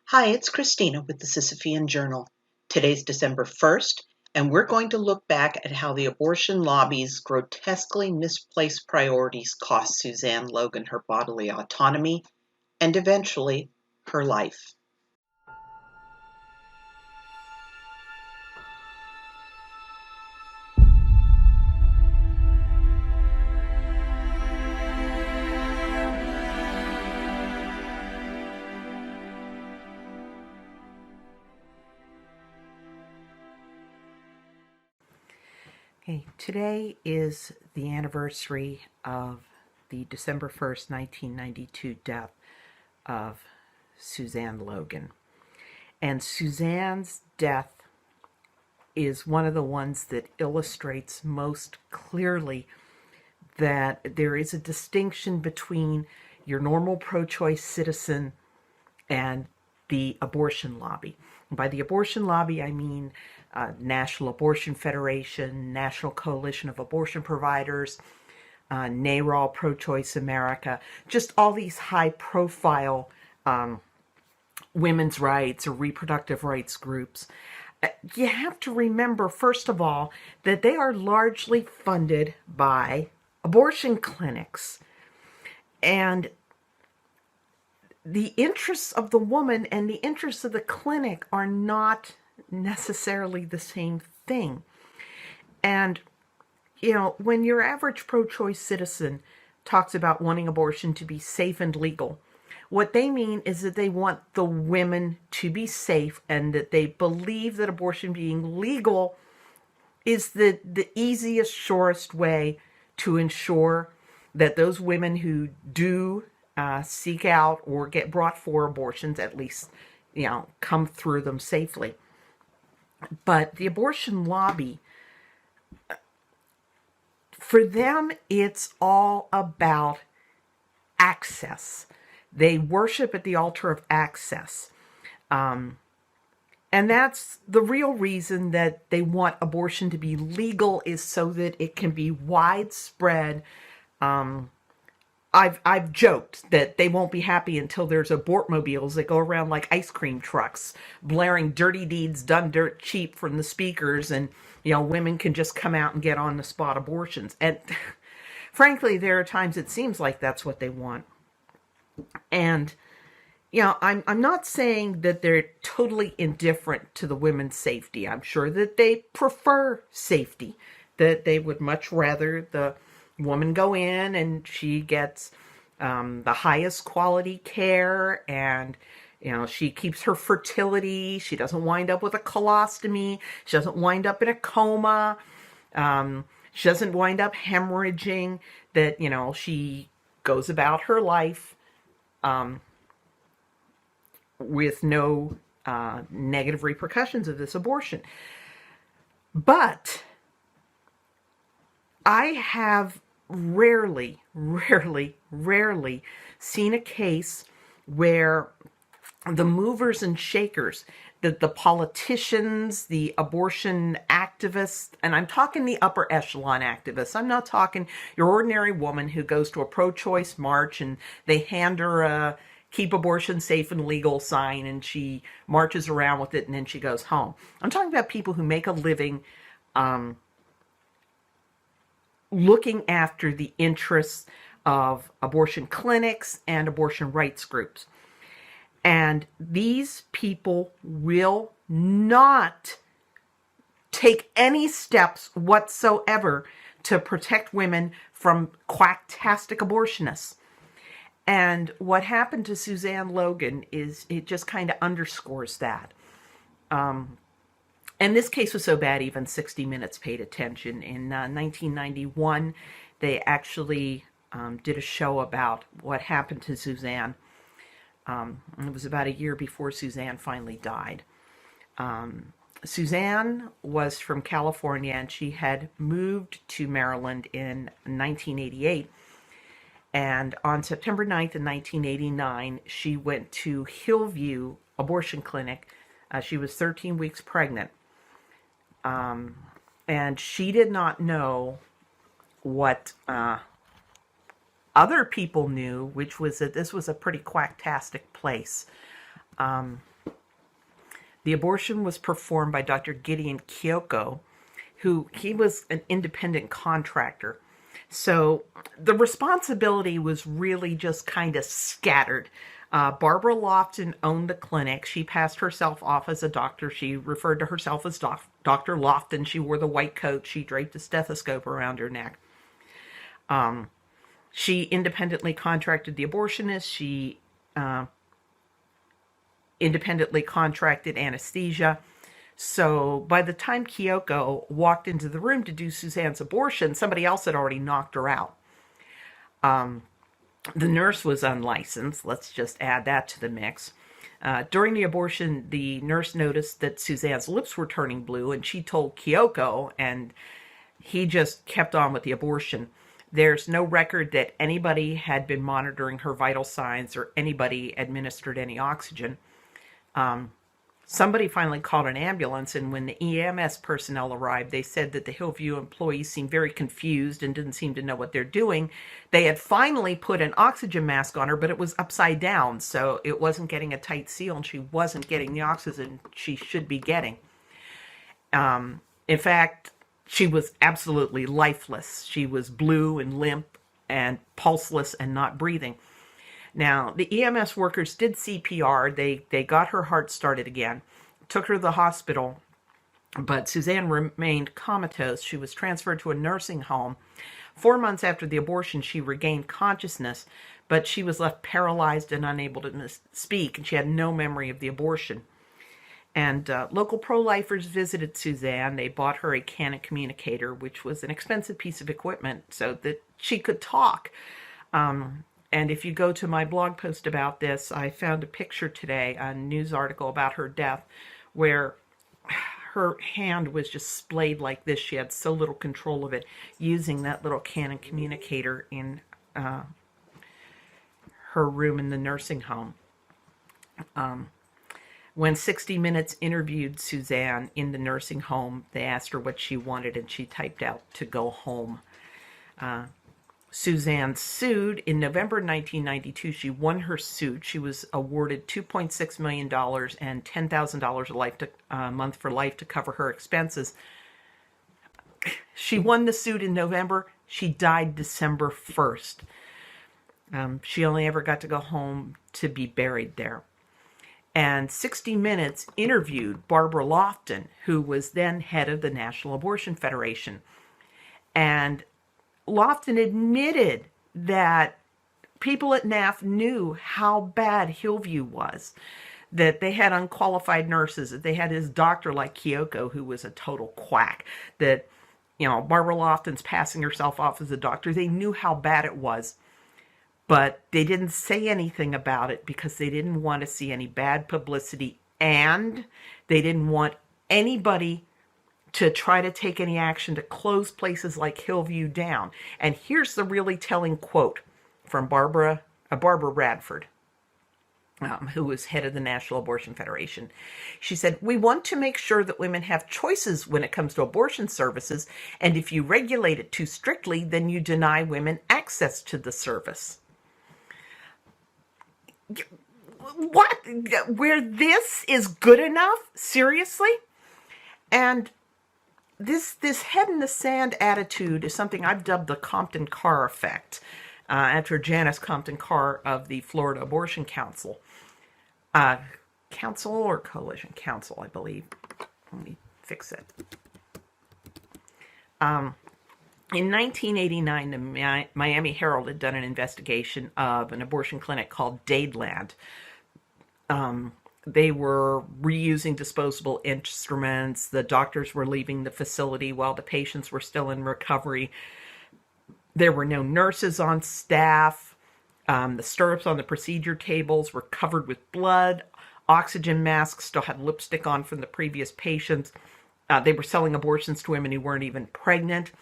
Hi, it's Christina with the Sisyphean Journal. Today's December 1st, and we're going to look back at how the abortion lobby's grotesquely misplaced priorities cost Susanne Logan her bodily autonomy and eventually her life. Okay, today is the anniversary of the December 1st, 1992 death of Susanne Logan. And Susanne's death is one of the ones that illustrates most clearly that there is a distinction between your normal pro-choice citizen and the abortion lobby. And by the abortion lobby, I mean National Abortion Federation, National Coalition of Abortion Providers, NARAL, Pro-Choice America, just all these high-profile women's rights or reproductive rights groups. You have to remember, first of all, that they are largely funded by abortion clinics. And the interests of the woman and the interests of the clinic are not necessarily the same thing. And, when your average pro-choice citizen talks about wanting abortion to be safe and legal, what they mean is that they want the women to be safe and that they believe that abortion being legal is the easiest, surest way to ensure that those women who do seek out or get brought for abortions, at least, come through them safely. But the abortion lobby, for them, it's all about access. They worship at the altar of access. And that's the real reason that they want abortion to be legal, is so that it can be widespread. I've joked that they won't be happy until there's abortmobiles that go around like ice cream trucks, blaring dirty deeds done dirt cheap from the speakers, and women can just come out and get on the spot abortions. And frankly, there are times it seems like that's what they want. And I'm not saying that they're totally indifferent to the women's safety. I'm sure that they prefer safety, that they would much rather the woman go in and she gets the highest quality care, and she keeps her fertility. She doesn't wind up with a colostomy. She doesn't wind up in a coma. She doesn't wind up hemorrhaging. That she goes about her life with no negative repercussions of this abortion. But I have rarely seen a case where the movers and shakers, that the politicians, the abortion activists, and I'm talking the upper echelon activists. I'm not talking your ordinary woman who goes to a pro-choice march and they hand her a "keep abortion safe and legal" sign and she marches around with it and then she goes home. I'm talking about people who make a living looking after the interests of abortion clinics and abortion rights groups. And these people will not take any steps whatsoever to protect women from quacktastic abortionists. And what happened to Susanne Logan is, it just kind of underscores that. And this case was so bad, even 60 Minutes paid attention. In 1991, they actually did a show about what happened to Susanne. It was about a year before Susanne finally died. Susanne was from California, and she had moved to Maryland in 1988. And on September 9th, in 1989, she went to Hillview Abortion Clinic. She was 13 weeks pregnant. And she did not know what other people knew, which was that this was a pretty quacktastic place. The abortion was performed by Dr. Gideon Kyoko, who he was an independent contractor. So the responsibility was really just kind of scattered. Barbara Lofton owned the clinic. She passed herself off as a doctor. She referred to herself as Dr. Lofton. She wore the white coat. She draped a stethoscope around her neck. She independently contracted the abortionist. She independently contracted anesthesia. So by the time Kyoko walked into the room to do Susanne's abortion, somebody else had already knocked her out. The nurse was unlicensed. Let's just add that to the mix. During the abortion, the nurse noticed that Susanne's lips were turning blue, and she told Kyoko, and he just kept on with the abortion. There's no record that anybody had been monitoring her vital signs or anybody administered any oxygen. Somebody finally called an ambulance, and when the EMS personnel arrived, they said that the Hillview employees seemed very confused and didn't seem to know what they're doing. They had finally put an oxygen mask on her, but it was upside down, so it wasn't getting a tight seal, and she wasn't getting the oxygen she should be getting. In fact, she was absolutely lifeless. She was blue and limp and pulseless and not breathing. Now, the EMS workers did CPR. They got her heart started again, took her to the hospital, but Susanne remained comatose. She was transferred to a nursing home. 4 months after the abortion, she regained consciousness, but she was left paralyzed and unable to speak, and she had no memory of the abortion. And local pro-lifers visited Susanne. They bought her a Canon communicator, which was an expensive piece of equipment, so that she could talk. And if you go to my blog post about this, I found a picture today, a news article about her death, where her hand was just splayed like this. She had so little control of it, using that little Canon communicator in her room in the nursing home. When 60 Minutes interviewed Susanne in the nursing home, they asked her what she wanted, and she typed out to go home. Susanne sued in November 1992. She won her suit. She was awarded $2.6 million and $10,000 a month for life to cover her expenses. She won the suit in November. She died December 1st. She only ever got to go home to be buried there. And 60 Minutes interviewed Barbara Lofton, who was then head of the National Abortion Federation. And Lofton admitted that people at NAF knew how bad Hillview was, that they had unqualified nurses, that they had his doctor like Kyoko, who was a total quack, that, Barbara Lofton's passing herself off as a doctor. They knew how bad it was, but they didn't say anything about it because they didn't want to see any bad publicity, and they didn't want anybody to try to take any action to close places like Hillview down. And here's the really telling quote from Barbara Radford, who was head of the National Abortion Federation. She said, "We want to make sure that women have choices when it comes to abortion services, and if you regulate it too strictly, then you deny women access to the service." What? Where this is good enough? Seriously? And this head in the sand attitude is something I've dubbed the Compton Carr effect, after Janice Compton Carr of the Florida Abortion Council. Council or Coalition? Council, I believe. Let me fix it. In 1989, the Miami Herald had done an investigation of an abortion clinic called Dadeland. They were reusing disposable instruments. The doctors were leaving the facility while the patients were still in recovery. There were no nurses on staff. The stirrups on the procedure tables were covered with blood. Oxygen masks still had lipstick on from the previous patients. They were selling abortions to women who weren't even pregnant.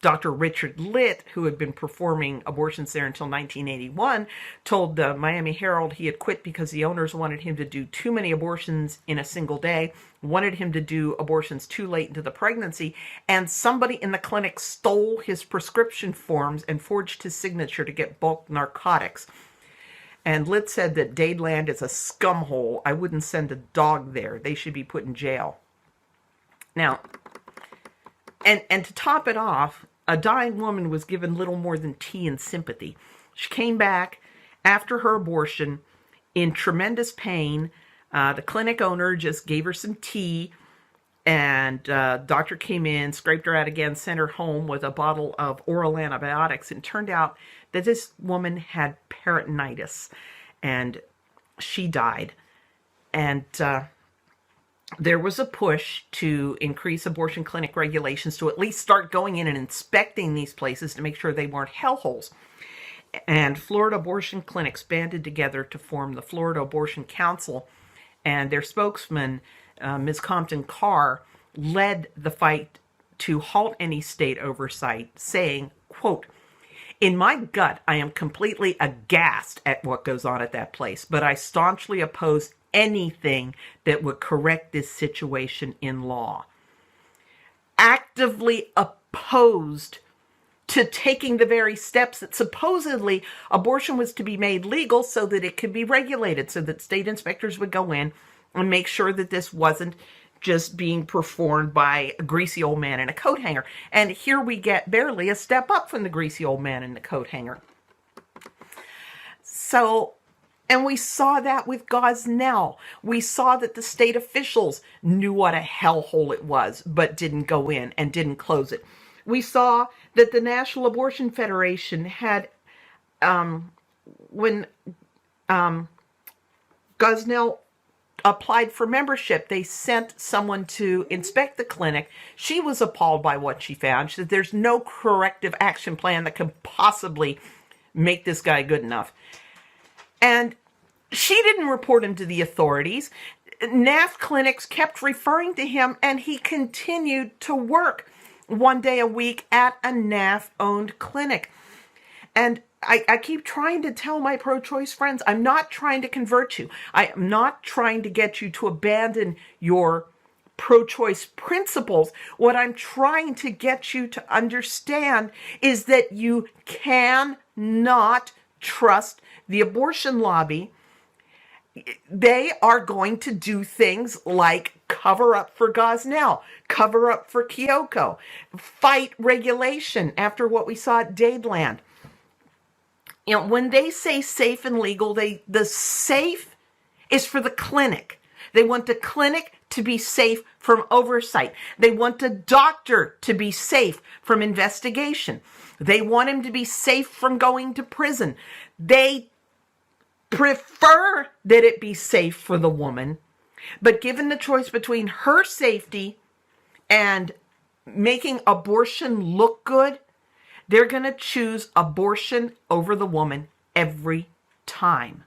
Dr. Richard Litt, who had been performing abortions there until 1981, told the Miami Herald he had quit because the owners wanted him to do too many abortions in a single day, wanted him to do abortions too late into the pregnancy, and somebody in the clinic stole his prescription forms and forged his signature to get bulk narcotics. And Litt said that Dadeland is a scumhole. I wouldn't send a dog there. They should be put in jail. Now, and to top it off, a dying woman was given little more than tea and sympathy. She came back after her abortion in tremendous pain. The clinic owner just gave her some tea, and doctor came in, scraped her out again, sent her home with a bottle of oral antibiotics. And it turned out that this woman had peritonitis, and she died. And there was a push to increase abortion clinic regulations to at least start going in and inspecting these places to make sure they weren't hellholes. And Florida abortion clinics banded together to form the Florida Abortion Council, and their spokesman, Ms. Compton Carr, led the fight to halt any state oversight, saying, quote, "In my gut, I am completely aghast at what goes on at that place, but I staunchly oppose anything that would correct this situation in law." Actively opposed to taking the very steps that supposedly abortion was to be made legal so that it could be regulated, so that state inspectors would go in and make sure that this wasn't just being performed by a greasy old man in a coat hanger. And here we get barely a step up from the greasy old man in the coat hanger. So, and we saw that with Gosnell. We saw that the state officials knew what a hellhole it was, but didn't go in and didn't close it. We saw that the National Abortion Federation had, when Gosnell applied for membership, they sent someone to inspect the clinic. She was appalled by what she found. She said, there's no corrective action plan that can possibly make this guy good enough. And she didn't report him to the authorities. NAF clinics kept referring to him, and he continued to work one day a week at a NAF-owned clinic. And I keep trying to tell my pro-choice friends, I'm not trying to convert you. I am not trying to get you to abandon your pro-choice principles. What I'm trying to get you to understand is that you cannot trust the abortion lobby. They are going to do things like cover up for Gosnell, cover up for Kyoko, fight regulation after what we saw at Dadeland. You know, when they say safe and legal, the safe is for the clinic. They want the clinic to be safe from oversight. They want the doctor to be safe from investigation. They want him to be safe from going to prison. They prefer that it be safe for the woman, but given the choice between her safety and making abortion look good, they're going to choose abortion over the woman every time.